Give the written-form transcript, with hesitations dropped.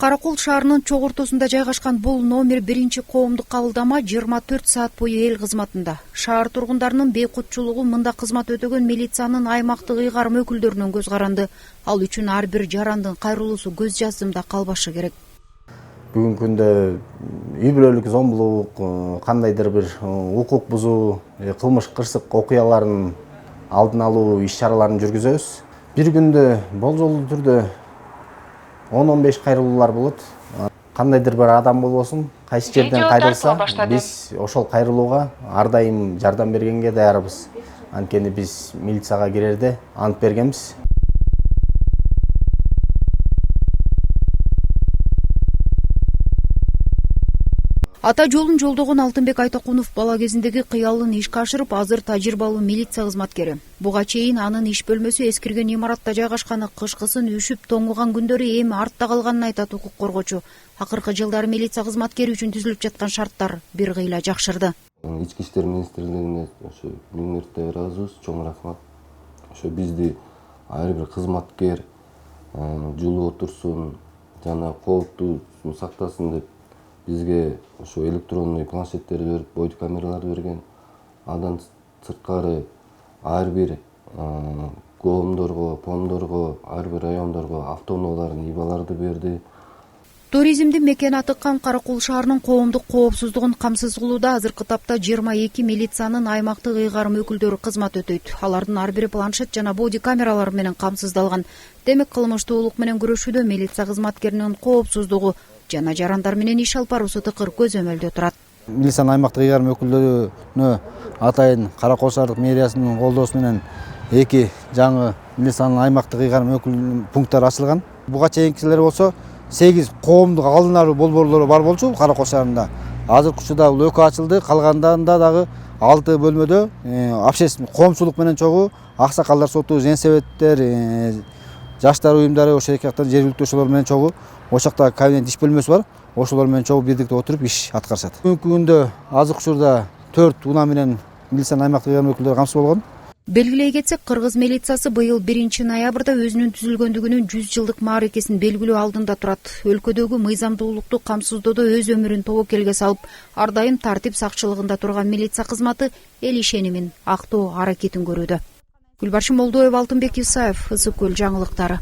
Каракол шаарынын чок ортосунда жайгашкан бул номер 1 коомдук кабылдама 24 саат бою эл кызматында. Шаар тургундарынын бейкутчулугу мында кызмат өтөгөн милициянын аймактык ыйгарым өкүлдөрүнөн көз каранды. Ал үчүн ар бир жарандын кайрылуусу көз жаздымда калбашы керек. Бүгүнкү күндө үй бүлөлүк зомбулук, кандайдыр бир укук бузуу, кылмыш кырсык окуяларын алдын алуу иш-чараларын жүргүзөбүз. Бир күндө болжолдуу түрдө 10-15 кайрылуулар болот. Кандайдыр бир адам болбосун, кайсы жерден кайрылса, биз ошол кайрылууга ар дайым жардам бергенге даярбыз. Анткени биз милицияга кирерде ант бергенбиз. Ата жолун жолдогон Алтынбек Айтакунов бала кезиндеги кыялын ишке ашырып, азыр тажрыйбалуу милиция кызматкери. Буга чейин анын иш бөлмөсү эскирген имаратта жайгашканы, кышкысын үшүп тоңуган күндөрү эми артта калганын айтат укук коргоочу. Акыркы жылдары милиция кызматкери үчүн түзүлүп жаткан шарттар бир кыйла жакшырды. Ички иштер министрлигине ошо миң мәртебе ыраазыбыз, чоң рахмат. Ошо бизди ар бир кызматкер жулуп отурсун, жана кооптуусун сактасын деп бизге ошо электронный планшеттерди берип, бойдук камераларды берген. Андан сырткары ар бир коомдорго, помдорго, ар бир райондорго автоунааларын, ИБАларды берди. Туризмдин мекени атыккан Каракол шаарынын коомдук коопсуздугун камсыз кылууда азыркы тапта 22 милициянын аймактык ыйгарым өкүлдөрү кызмат өтөйт. Алардын ар бири планшет жана боди камералар менен камсыздалган. Демек кылмыштуулук менен күрөшүүдө милиция кызматкеринин коопсуздугу жана жарандар менен иш алып баруусу тыкыр көзөмөлдө турат. Милициянын аймактык ыйгарым өкүлдөрүнө атайын Каракол шаардык мэриясынын колдоосу менен 2 жаңы милициянын аймактык ыйгарым өкүл пункттары ачылган. Буга чейинкилери болсо 8 коомдук алдын алуу болборлору бар болчу Каракол шаарында. Азыркы учурда бул 2 ачылды, калгандарында дагы 6 бөлмөдө общественный коомчулук менен чогуу аксакалдар соту, женсебеттер, жаштар уюмдары, ошол эки жактан жергиликтүү ошолор менен чогуу ошакта кабинет иш бөлмөсү бар. Ошолор менен чогуу бирдикте отуруп иш аткарышат. Бүгүнкү күндө азыркы учурда 4 унаа менен милициянын аймактык ыйгарым өкүлдөрү камсыз болгон. Белгилей кетсек, Кыргыз милициясы быйыл 1 ноябрда өзүнүн түзүлгөндүгүнүн 100 жылдык мааракесин белгилөө алдында турат. Өлкөдөгү мыйзамдуулукту камсыздоодо өз өмүрүн тобокелге салып, ар дайым тартип сакчылыгында турган милиция кызматы эл ишенимин актоо аракетин көрүүдө. Гүлбаршын Молдоева, Алтынбек Исаев, Ысык көл жаңылыктары.